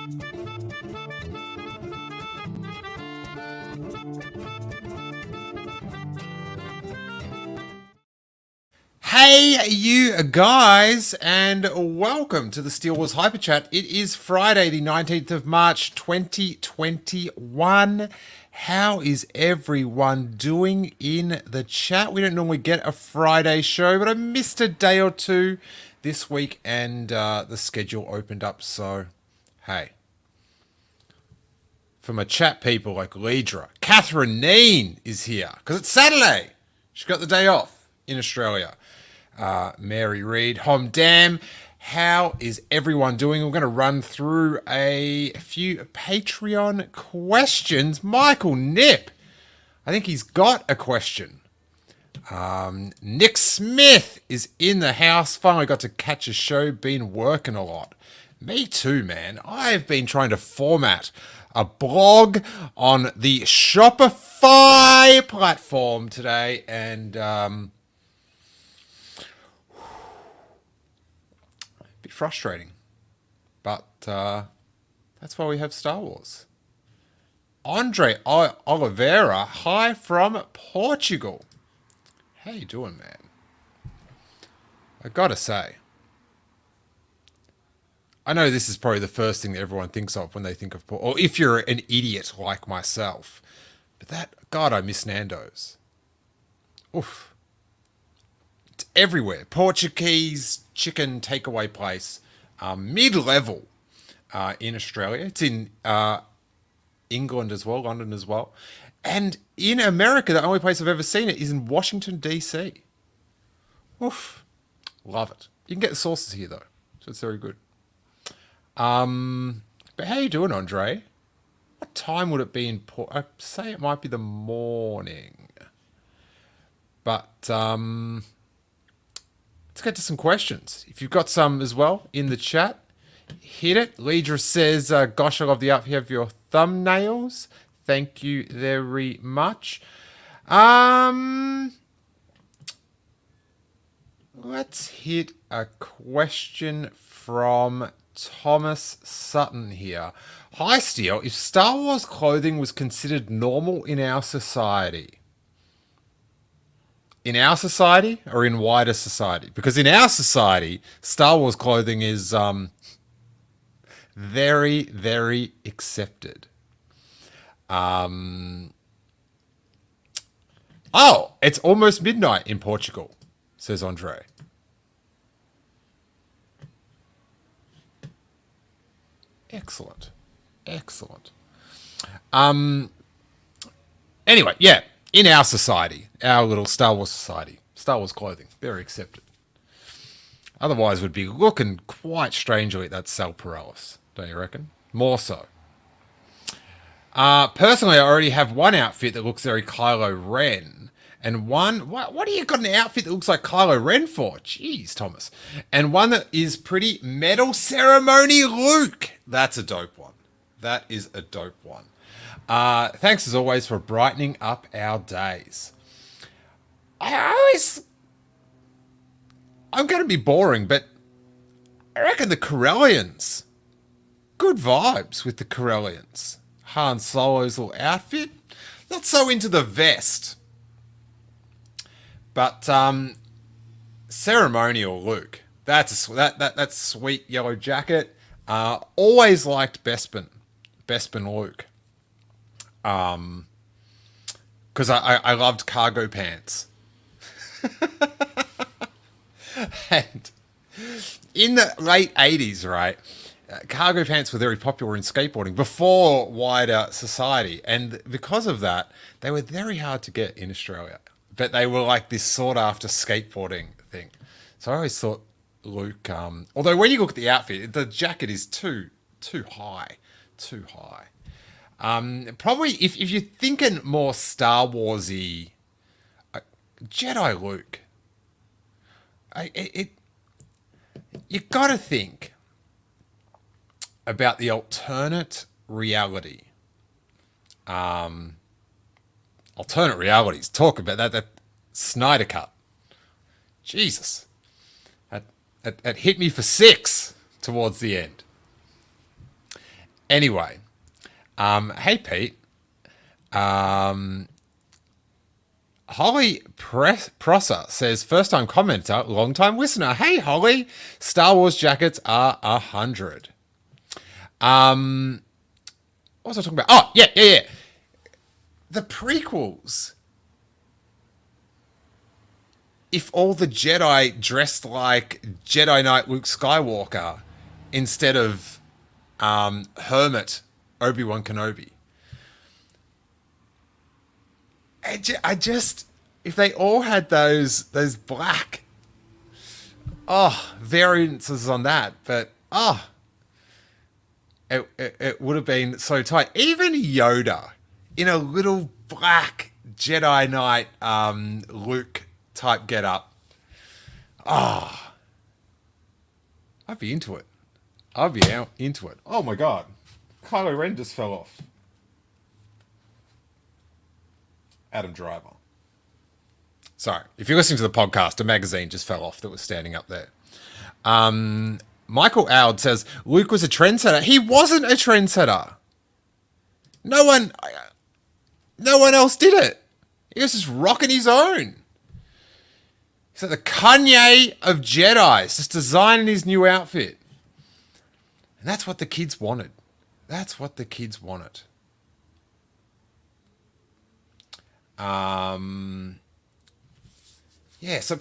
Hey, you guys, and welcome to the Steele Hyperchat. It is Friday, the 19th of March, 2021. How is everyone doing in the chat? We don't normally get a Friday show, but I missed a day or two this week, and the schedule opened up, so hey. For my chat people like Lidra, Catherine Neen is here, because it's Saturday. She got the day off in Australia. Mary Reed, Hom Dam, how is everyone doing? We're going to run through a few Patreon questions. Michael Nip, I think he's got a question. Nick Smith is in the house. Finally got to catch a show. Been working a lot. Me too, man. I've been trying to format a blog on the Shopify platform today, and frustrating, but that's why we have Star Wars. Andre Oliveira, hi from Portugal. How you doing, man? I gotta say, I know this is probably the first thing that everyone thinks of when they think of or if you're an idiot like myself, but God, I miss Nando's. Oof. It's everywhere. Portuguese chicken takeaway place, mid-level in Australia. It's in England as well, London as well. And in America, the only place I've ever seen it is in Washington, D.C. Oof. Love it. You can get the sauces here, though, so it's very good. But how you doing, Andre? What time would it be in Port? I say it might be the morning. But let's get to some questions. If you've got some as well in the chat, hit it. Lidra says, gosh, I love the outfit of your thumbnails. Thank you very much. Let's hit a question from Thomas Sutton here. Hi, Steele. If Star Wars clothing was considered normal in our society, in our society or in wider society? Because in our society, Star Wars clothing is very, very accepted. Oh, it's almost midnight in Portugal, says Andre. Excellent. Excellent. Anyway, yeah. In our society, our little Star Wars society, Star Wars clothing, very accepted. Otherwise, would be looking quite strangely at that Sal Perales, don't you reckon? More so. Personally, I already have one outfit that looks very Kylo Ren, and one. What do you got an outfit that looks like Kylo Ren for? Jeez, Thomas. And one that is pretty Medal Ceremony Luke. That's a dope one. That is a dope one. Thanks as always for brightening up our days. I'm going to be boring, but I reckon the Corellians, good vibes with the Corellians. Han Solo's little outfit, not so into the vest, but ceremonial Luke. That's that sweet yellow jacket. Always liked Bespin Luke. Because I loved cargo pants. And in the late 80s, right, cargo pants were very popular in skateboarding before wider society. And because of that, they were very hard to get in Australia. But they were like this sought after skateboarding thing. So I always thought Luke, although when you look at the outfit, the jacket is too high. Probably if you're thinking more Star Warsy, Jedi Luke, you got to think about the alternate reality. Alternate realities. Talk about that Snyder cut. Jesus, that hit me for 6 towards the end. Anyway, hey Pete. Um, Holly Prosser says, first time commenter, long time listener. Hey Holly, Star Wars jackets are 100. What was I talking about? Oh, yeah. The prequels. If all the Jedi dressed like Jedi Knight Luke Skywalker instead of Hermit Obi-Wan Kenobi. I just, if they all had those black variances on that, but it would have been so tight. Even Yoda in a little black Jedi Knight Luke type get up. I'd be into it. I'd be out into it. Oh my god. Kylo Ren just fell off. Adam Driver. Sorry. If you're listening to the podcast, a magazine just fell off that was standing up there. Michael Aud says, Luke was a trendsetter. He wasn't a trendsetter. No one else did it. He was just rocking his own. He's like the Kanye of Jedi, just designing his new outfit. And that's what the kids wanted. That's what the kids wanted. Yeah, so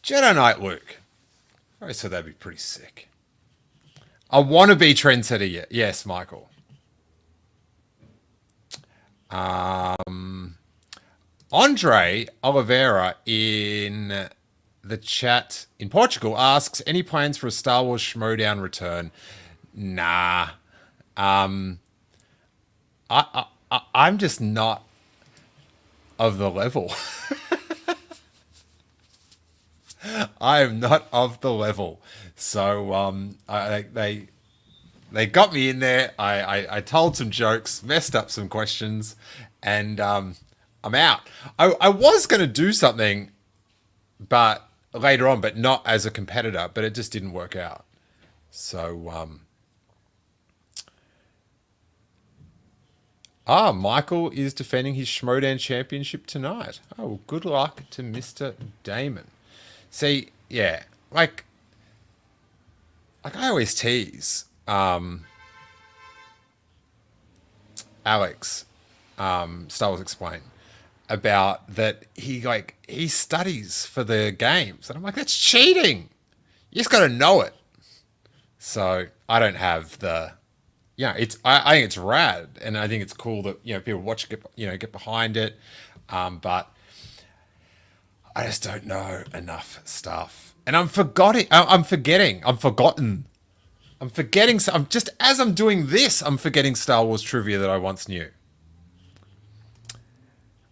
Jedi Knight Luke. I said that'd be pretty sick. I want to be trendsetter yet. Yes, Michael. Andre Oliveira in the chat in Portugal asks, any plans for a Star Wars Schmodown return? Nah. I'm just not of the level. I am not of the level. So they got me in there. I told some jokes, messed up some questions, and I'm out. I was going to do something, but later on, but not as a competitor. But it just didn't work out. So Michael is defending his Schmodown championship tonight. Oh, good luck to Mr. Damon. See, yeah, like I always tease Alex, Star Wars Explained, about that he studies for the games. And I'm like, that's cheating. You just got to know it. So I don't have the, I think it's rad. And I think it's cool that, people watch, get behind it. But I just don't know enough stuff. And I'm forgetting. I'm forgetting. I'm just, as I'm doing this, I'm forgetting Star Wars trivia that I once knew.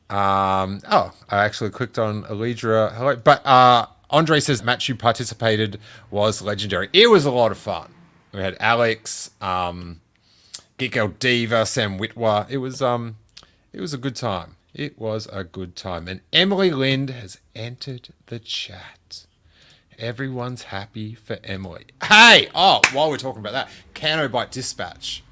I actually clicked on Alidra. Hello. But Andre says match you participated was legendary. It was a lot of fun. We had Alex, Geek Girl Diva, Sam Witwer. It was a good time. It was a good time. And Emily Lind has entered the chat. Everyone's happy for Emily. Hey! Oh, while we're talking about that, Cano Bite Dispatch.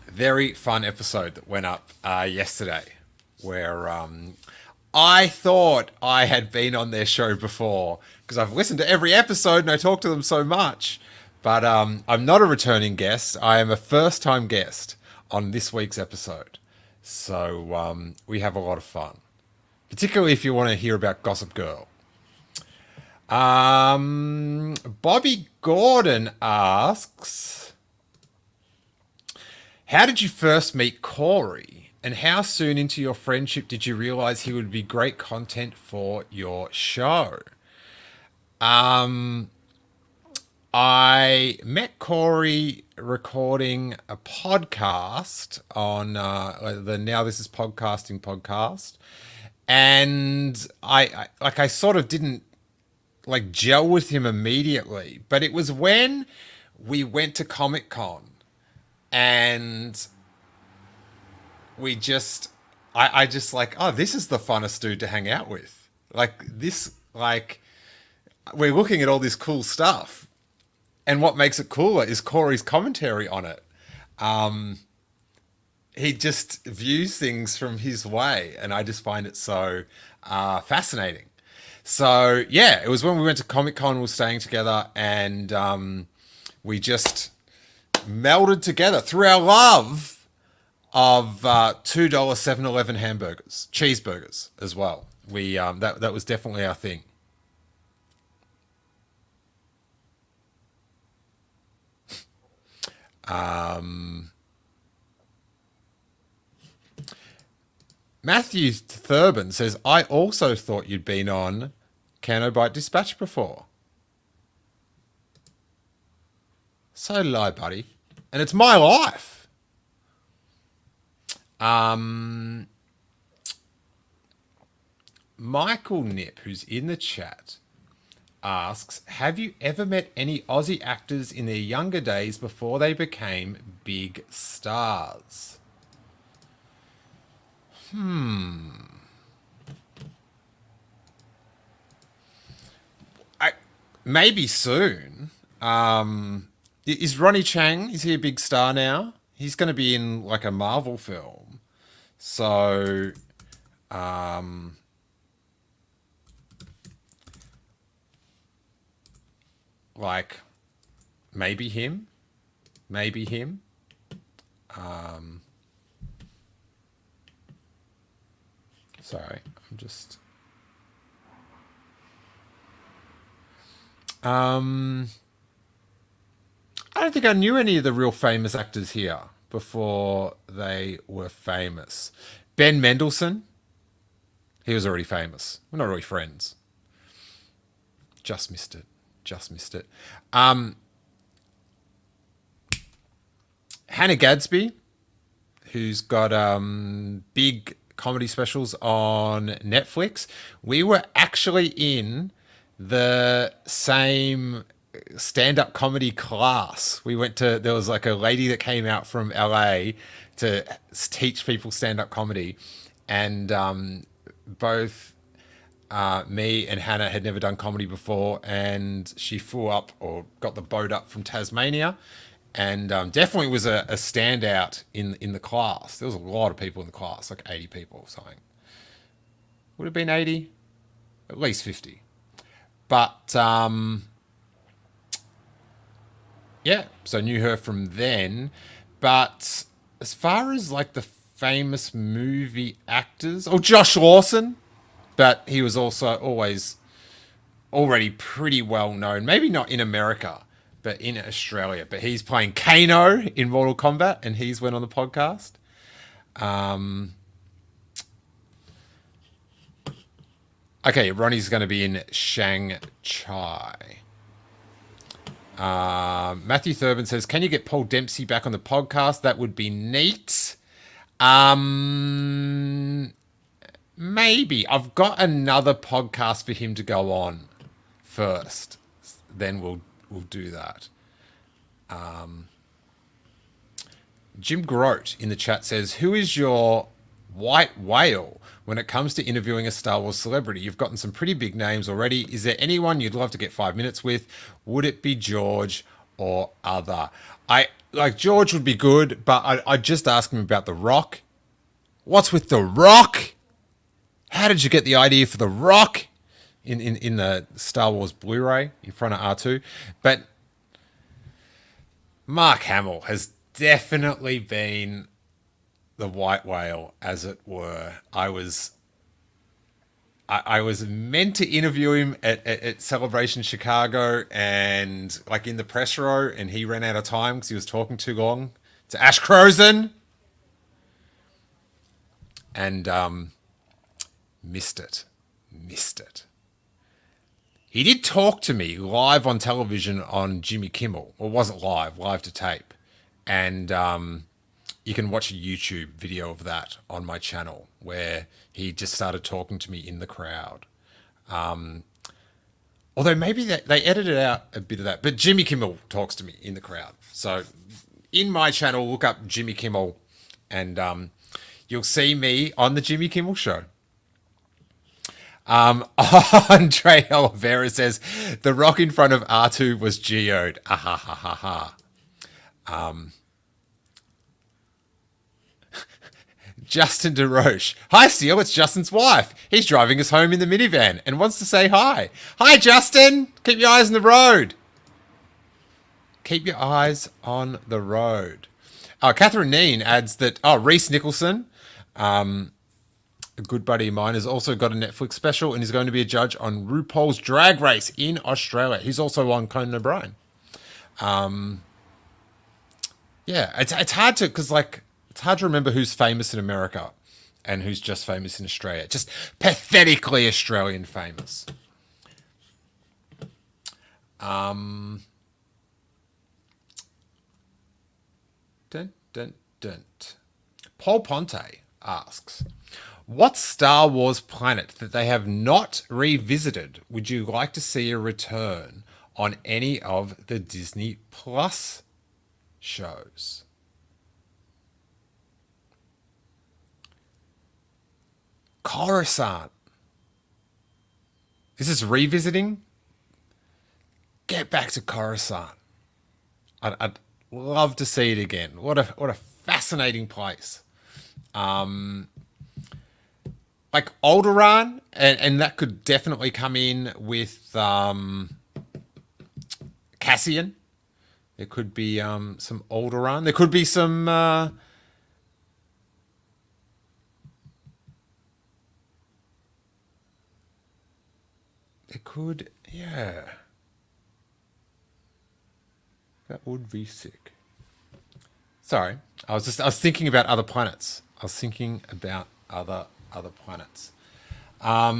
Very fun episode that went up yesterday where I thought I had been on their show before because I've listened to every episode and I talk to them so much. But I'm not a returning guest. I am a first-time guest on this week's episode. So we have a lot of fun. Particularly if you want to hear about Gossip Girl. Bobby Gordon asks, how did you first meet Corey? And how soon into your friendship did you realize he would be great content for your show? I met Corey recording a podcast on the Now This Is Podcasting podcast. And I sort of didn't gel with him immediately, but it was when we went to Comic-Con and we just, I just this is the funnest dude to hang out with. We're looking at all this cool stuff. And what makes it cooler is Corey's commentary on it. Um, he just views things from his way, and I just find it so fascinating. So yeah, it was when we went to Comic Con, we were staying together, and we just melded together through our love of $2 7-Eleven hamburgers, cheeseburgers as well. We that was definitely our thing. Matthew Thurban says, I also thought you'd been on Cano Bite Dispatch before. So lie, buddy. And it's my life. Michael Nip, who's in the chat, asks, have you ever met any Aussie actors in their younger days before they became big stars? Maybe soon. Is Ronnie Chang, is he a big star now? He's going to be in like a Marvel film. So, like, maybe him. Maybe him. Sorry, I'm just. I don't think I knew any of the real famous actors here before they were famous. Ben Mendelsohn, he was already famous. We're not really friends. Just missed it. Just missed it. Hannah Gadsby, who's got big comedy specials on Netflix. We were actually in the same stand-up comedy class. We went to, there was like a lady that came out from LA to teach people stand-up comedy, and both me and Hannah had never done comedy before, and she flew up or got the boat up from Tasmania, and definitely was a standout in the class. There was a lot of people in the class, like 80 people or something. Would have been 80, at least 50. But yeah, so knew her from then. But as far as like the famous movie actors, oh, Josh Lawson, but he was also always already pretty well known. Maybe not in America, but in Australia. But he's playing Kano in Mortal Kombat, and he's went on the podcast. Okay, Ronnie's going to be in Shang-Chi. Matthew Thurban says, can you get Paul Dempsey back on the podcast? That would be neat. Maybe. I've got another podcast for him to go on first. Then we'll do that. Jim Grote in the chat says, who is your white whale when it comes to interviewing a Star Wars celebrity? You've gotten some pretty big names already. Is there anyone you'd love to get 5 minutes with? Would it be George or other? I like George would be good, but I'd just ask him about The Rock. What's with The Rock? How did you get the idea for The Rock in the Star Wars Blu-ray in front of R2? But Mark Hamill has definitely been the white whale, as it were. I was meant to interview him at Celebration Chicago, and like in the press row, and he ran out of time because he was talking too long to Ash Crozen, and missed it. He did talk to me live on television on Jimmy Kimmel. Well, it wasn't live to tape, and you can watch a YouTube video of that on my channel where he just started talking to me in the crowd. Although maybe they edited out a bit of that, but Jimmy Kimmel talks to me in the crowd. So in my channel, look up Jimmy Kimmel, and you'll see me on the Jimmy Kimmel Show. Andre Oliveira says, the rock in front of R2 was geoed. Ah, ha, ha, ha, ha. Justin DeRoche. Hi, Steele. It's Justin's wife. He's driving us home in the minivan and wants to say hi. Hi, Justin. Keep your eyes on the road. Keep your eyes on the road. Catherine Neen adds that, Reese Nicholson, a good buddy of mine, has also got a Netflix special and is going to be a judge on RuPaul's Drag Race in Australia. He's also on Conan O'Brien. Yeah, it's hard to, because like, it's hard to remember who's famous in America and who's just famous in Australia. Just pathetically Australian famous. Dun, dun, dun. Paul Ponte asks, what Star Wars planet that they have not revisited would you like to see a return on any of the Disney Plus shows? Coruscant. Is this revisiting? Get back to Coruscant. I'd love to see it again. What a fascinating place. Like Alderaan, and that could definitely come in with Cassian. There could be some Alderaan. There could be some. It could, yeah. That would be sick. Sorry, I was thinking about other planets. I was thinking about other planets. I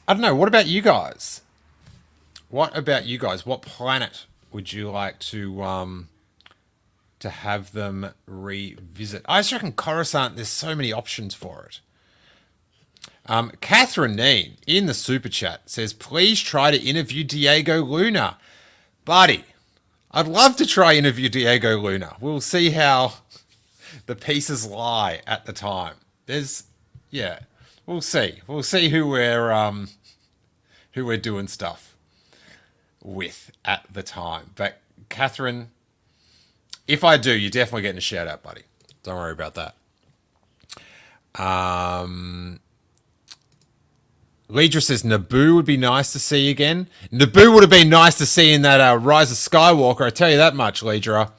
don't know. What about you guys? What planet would you like to have them revisit? I just reckon Coruscant. There's so many options for it. Catherine Neen in the super chat says, please try to interview Diego Luna. Buddy, I'd love to try interview Diego Luna. We'll see how the pieces lie at the time. We'll see. We'll see who we're doing stuff with at the time. But Catherine, if I do, you're definitely getting a shout out, buddy. Don't worry about that. Leidra says Naboo would be nice to see again. Naboo would have been nice to see in that Rise of Skywalker. I tell you that much, Leidra.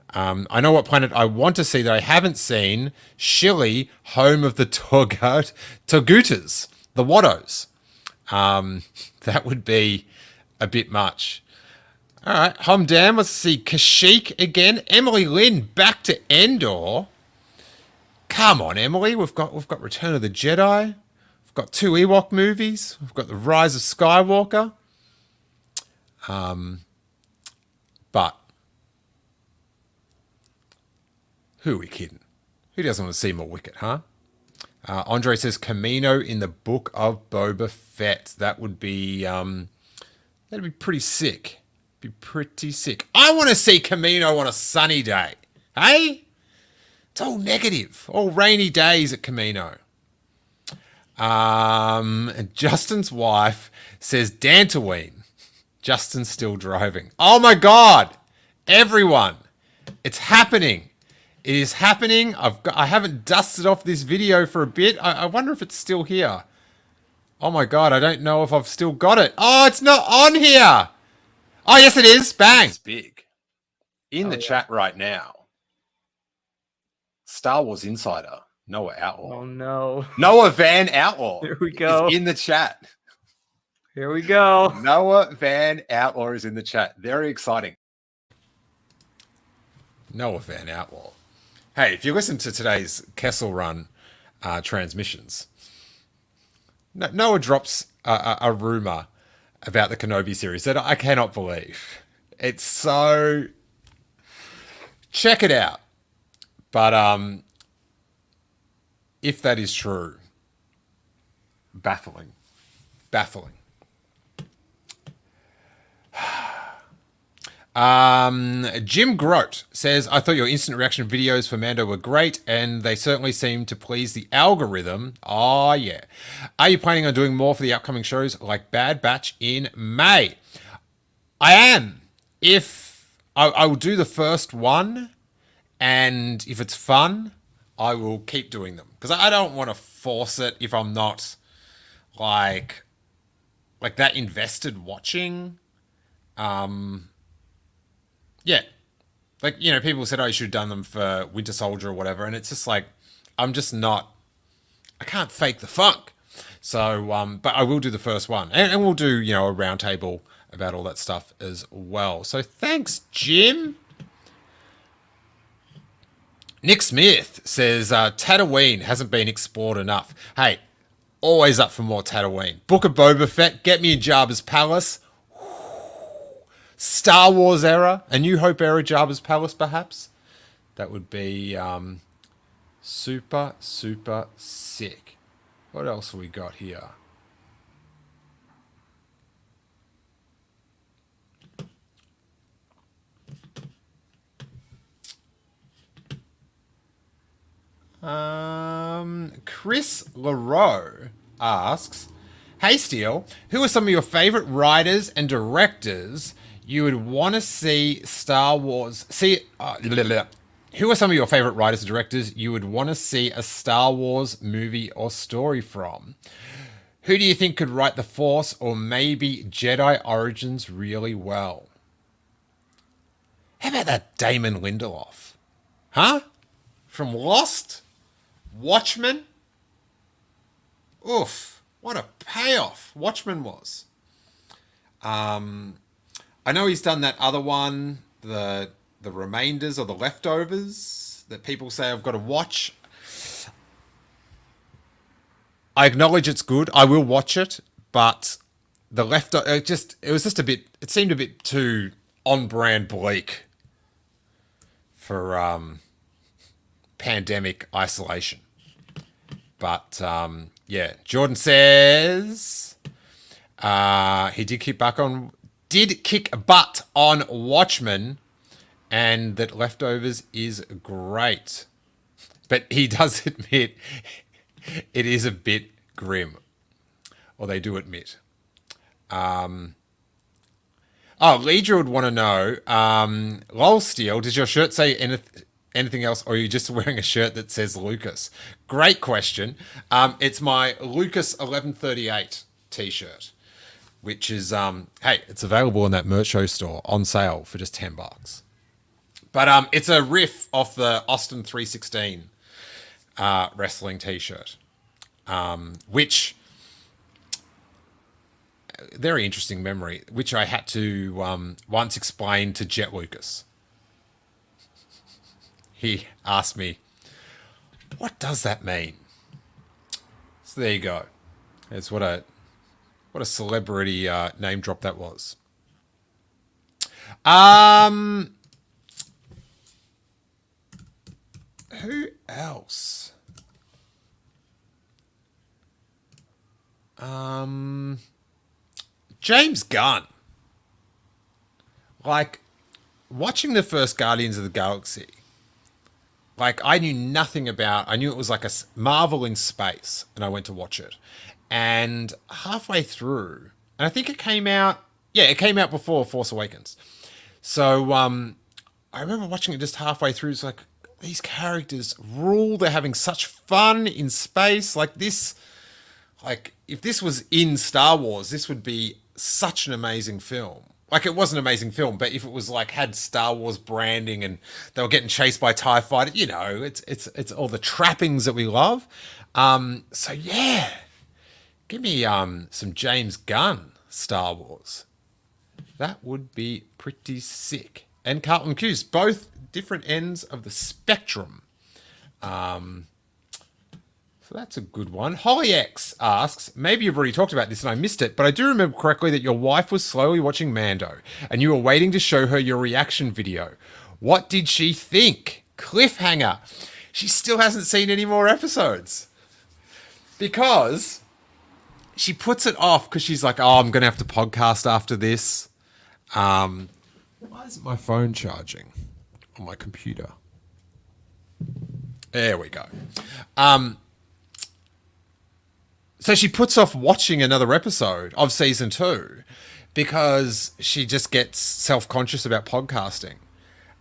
I know what planet I want to see that I haven't seen. Shili, home of the Togutas, the Wattos. That would be a bit much. All right, Homdam, let's see Kashyyyk again. Emily Lynn back to Endor. Come on, Emily. We've got Return of the Jedi. We've got 2 Ewok movies. We've got The Rise of Skywalker. But who are we kidding? Who doesn't want to see more Wicket, huh? Andre says Camino in the Book of Boba Fett. That would be that'd be pretty sick. Be pretty sick. I want to see Camino on a sunny day. Hey? It's all negative. All rainy days at Camino. And Justin's wife says Dantooine. Justin's still driving. Oh my God. Everyone. It's happening. It is happening. I haven't dusted off this video for a bit. I wonder if it's still here. Oh my God. I don't know if I've still got it. Oh, it's not on here. Oh, yes, it is. Bang. It's big. In the chat right now. Star Wars Insider, Noah Outlaw. Oh, no. Noah Van Outlaw. Here we go. Is in the chat. Here we go. Noah Van Outlaw is in the chat. Very exciting. Noah Van Outlaw. Hey, if you listen to today's Kessel Run transmissions, Noah drops a rumor about the Kenobi series that I cannot believe. It's so... Check it out. But if that is true, baffling. Jim Grote says, I thought your instant reaction videos for Mando were great, and they certainly seem to please the algorithm. Oh, yeah. Are you planning on doing more for the upcoming shows like Bad Batch in May? I am. If I will do the first one, and if it's fun, I will keep doing them. Because I don't want to force it if I'm not like that invested watching. Yeah. Like, people said, oh, you should have done them for Winter Soldier or whatever. And it's just like, I'm just not, I can't fake the funk. So, but I will do the first one. And we'll do, a roundtable about all that stuff as well. So thanks, Jim. Nick Smith says, Tatooine hasn't been explored enough. Hey, always up for more Tatooine. Book of Boba Fett, get me in Jabba's palace. Star Wars era, A New Hope era Jabba's palace, perhaps. That would be super, super sick. What else have we got here? Chris LaRoe asks, hey Steele, who are some of your favorite writers and directors you would want to see Star Wars... Who are some of your favorite writers and directors you would want to see a Star Wars movie or story from? Who do you think could write The Force or maybe Jedi Origins really well? How about that Damon Lindelof? Huh? From Lost? Watchmen? Oof. What a payoff Watchmen was. I know he's done that other one, the Remainders or the Leftovers, that people say I've got to watch. I acknowledge it's good. I will watch it, but the it seemed a bit too on-brand bleak for pandemic isolation. But yeah, Jordan says he did kick butt on Watchmen, and that Leftovers is great. But he does admit it is a bit grim, or they do admit. Leidra would want to know, lol Steele, does your shirt say anything else, or are you just wearing a shirt that says Lucas? Great question. It's my Lucas 1138 t-shirt, which is, hey, it's available in that merch show store on sale for just $10. But it's a riff off the Austin 316 wrestling t-shirt, which, very interesting memory, which I had to once explain to Jet Lucas. He asked me, what does that mean? So there you go. It's what a celebrity name drop that was. Who else? James Gunn. Like, watching the first Guardians of the Galaxy, like, I knew nothing about... I knew it was like a Marvel in space, and I went to watch it. And halfway through... And I think it came out... Yeah, it came out before Force Awakens. So, I remember watching it just halfway through. It's like, these characters rule. They're having such fun in space. Like, this... Like, if this was in Star Wars, this would be such an amazing film. Like, it was an amazing film, but if it was like had Star Wars branding and they were getting chased by TIE fighters, you know, it's all the trappings that we love. So yeah, give me some James Gunn Star Wars. That would be pretty sick. And Carlton Cuse, both different ends of the spectrum. So that's a good one. Holly X asks, maybe you've already talked about this and I missed it, but I do remember correctly that your wife was slowly watching Mando and you were waiting to show her your reaction video. What did she think? Cliffhanger. She still hasn't seen any more episodes. Because she puts it off because she's like, oh, I'm going to have to podcast after this. Why isn't my phone charging on my computer? There we go. So she puts off watching another episode of season 2 because she just gets self-conscious about podcasting.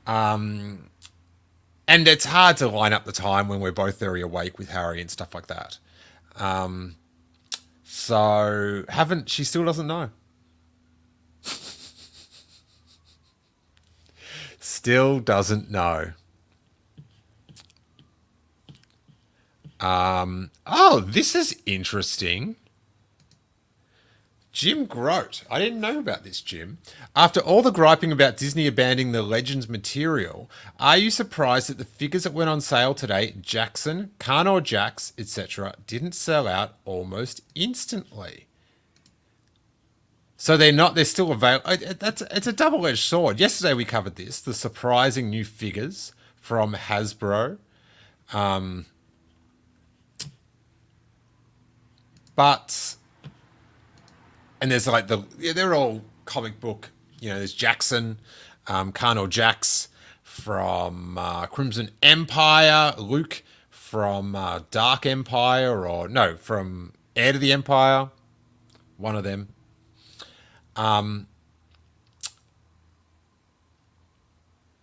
And it's hard to line up the time when we're both very awake with Harry and stuff like that. She still doesn't know. Still doesn't know. This is interesting. Jim Grote. I didn't know about this, Jim. After all the griping about Disney abandoning the Legends material, are you surprised that the figures that went on sale today, Jackson, Carnor Jax, etc., didn't sell out almost instantly? So they're still available. It's a double-edged sword. Yesterday we covered this, the surprising new figures from Hasbro. And there's like they're all comic book, there's Jackson, Carnor Jax from Crimson Empire, Luke from Dark Empire, from Heir to the Empire, one of them.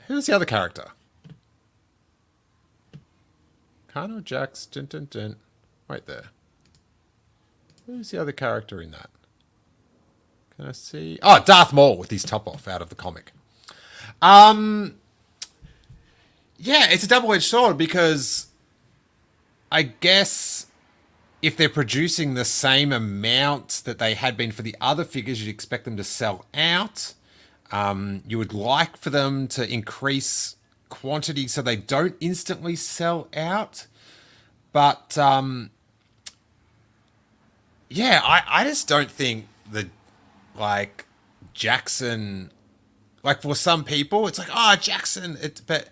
Who's the other character? Carnor Jax, dun dun dun. Right there. Who's the other character in that? Can I see? Oh, Darth Maul with his top off out of the comic. Yeah, it's a double-edged sword because I guess if they're producing the same amount that they had been for the other figures, you'd expect them to sell out. You would like for them to increase quantity so they don't instantly sell out. But yeah, I just don't think that Jackson, for some people, it's like, oh, Jackson, but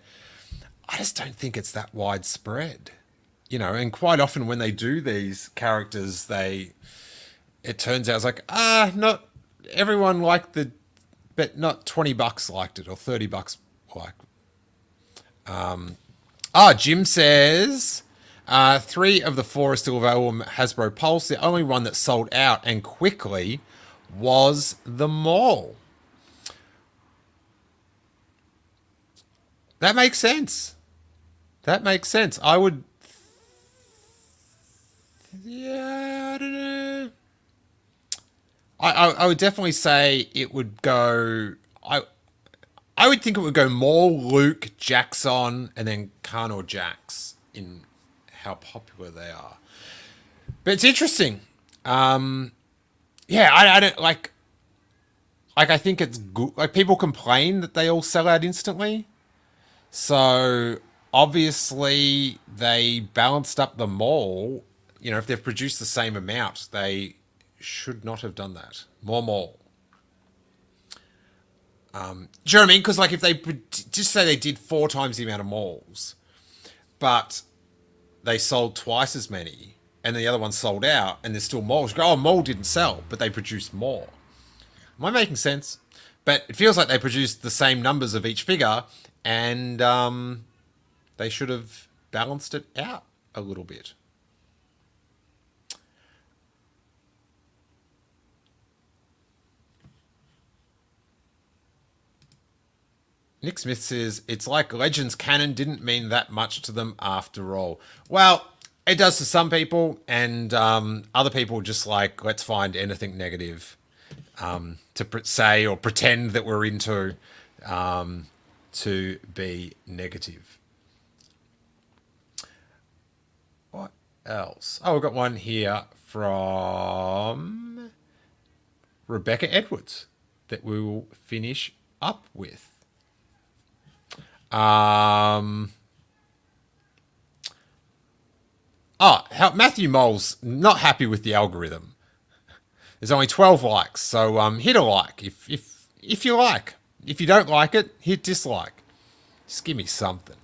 I just don't think it's that widespread, and quite often when they do these characters, it turns out it's like, not everyone liked but not $20 liked it or $30 Jim says, 3 of the 4 are still available on Hasbro Pulse. The only one that sold out and quickly was the Maul. That makes sense. I would... Yeah, I don't know. I would definitely say it would go... I would think it would go Maul, Luke, Jackson, and then Carnor Jax in how popular they are. But it's interesting. Yeah, I don't like. I think it's good. People complain that they all sell out instantly. So obviously they balanced up the Maul. If they've produced the same amount, they should not have done that. More Maul. Do you know what I mean? Because if they just say they did 4 times the amount of Mauls, but they sold twice as many, and the other one sold out, and there's still Mauls. You go, oh, Maul didn't sell, but they produced more. Am I making sense? But it feels like they produced the same numbers of each figure, and they should have balanced it out a little bit. Nick Smith says, it's like Legends canon didn't mean that much to them after all. Well, it does to some people, and other people just let's find anything negative to say or pretend that we're into to be negative. What else? Oh, we've got one here from Rebecca Edwards that we will finish up with. Matthew Mole's not happy with the algorithm. There's only 12 likes, so hit a like if you like. If you don't like it, hit dislike. Just give me something.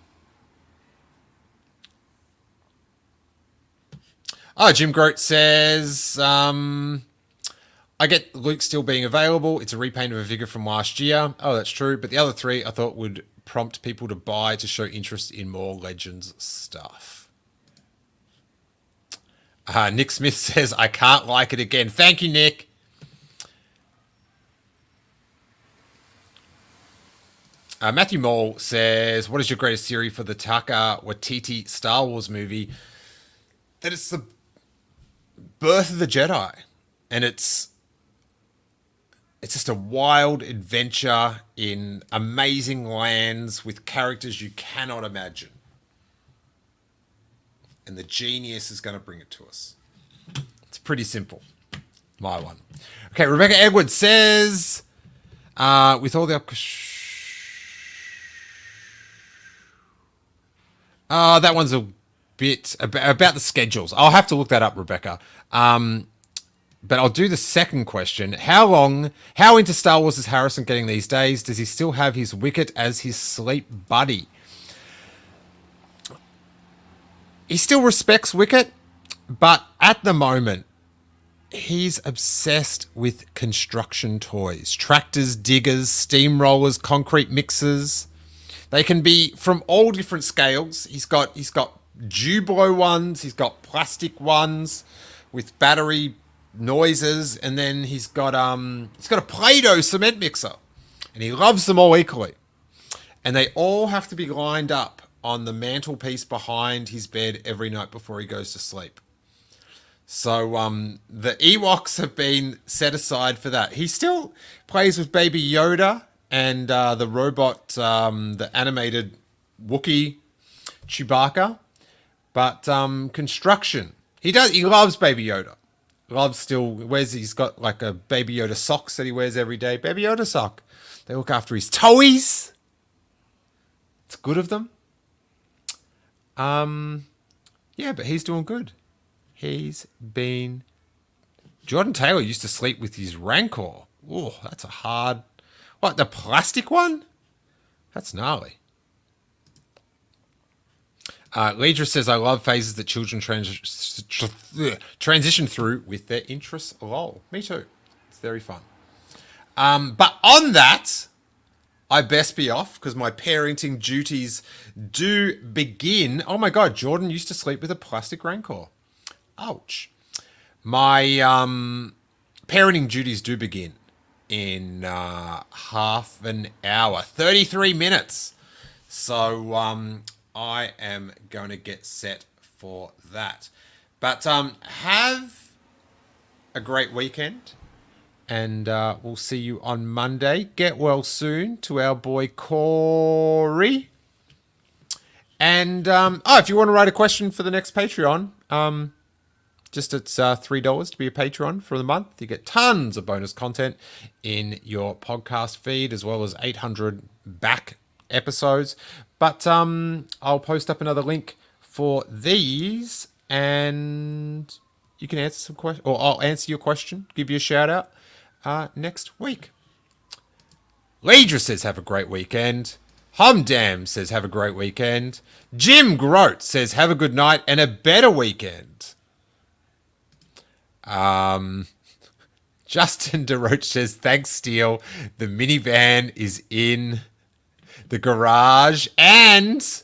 Jim Grote says, I I get Luke still being available. It's a repaint of a figure from last year. Oh, that's true. But the other three I thought would prompt people to buy to show interest in more Legends stuff. Nick Smith says, I can't like it again. Thank you, Nick. Matthew Mole says, what is your greatest theory for the Taika Waititi Star Wars movie? That it's the birth of the Jedi. And it's just a wild adventure in amazing lands with characters you cannot imagine. And the genius is going to bring it to us. It's pretty simple. My one. Okay, Rebecca Edwards says, with all the... that one's a bit about the schedules. I'll have to look that up, Rebecca. But I'll do the second question. How into Star Wars is Harrison getting these days? Does he still have his Wicket as his sleep buddy? He still respects Wicket, but at the moment, he's obsessed with construction toys. Tractors, diggers, steamrollers, concrete mixers. They can be from all different scales. He's got Jublo ones, he's got plastic ones with battery noises, and then he's got a Play-Doh cement mixer, and he loves them all equally. And they all have to be lined up on the mantelpiece behind his bed every night before he goes to sleep. So the Ewoks have been set aside for that. He still plays with Baby Yoda and the robot, the animated Wookiee Chewbacca. But construction, he loves Baby Yoda. He's got like a Baby Yoda socks that he wears every day. Baby Yoda sock. They look after his toys. It's good of them. Yeah, but he's doing good. Jordan Taylor used to sleep with his Rancor. Oh, that's a hard... What, the plastic one? That's gnarly. Leidra says, I love phases that children transition through with their interests. Lol. Me too. It's very fun. But on that, I best be off because my parenting duties do begin. Oh my God, Jordan used to sleep with a plastic Rancor. Ouch. My parenting duties do begin in half an hour, 33 minutes. So I am going to get set for that. But have a great weekend. And we'll see you on Monday. Get well soon to our boy Corey. And if you want to write a question for the next Patreon, just it's $3 to be a Patreon for the month. You get tons of bonus content in your podcast feed, as well as 800 back episodes. But I'll post up another link for these, and you can answer some questions, or I'll answer your question, give you a shout out next week. Leidra says, have a great weekend. Humdam says, have a great weekend. Jim Grote says, have a good night and a better weekend. Justin DeRoche says, thanks, Steele. The minivan is in the garage and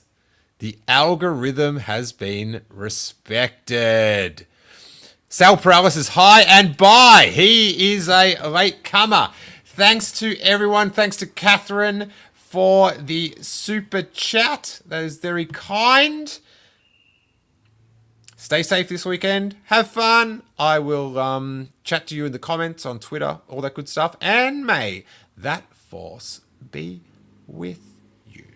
the algorithm has been respected. Sal Paralysis says, hi and bye. He is a late comer. Thanks to everyone. Thanks to Catherine for the super chat. That is very kind. Stay safe this weekend. Have fun. I will chat to you in the comments on Twitter, all that good stuff. And may that force be with you.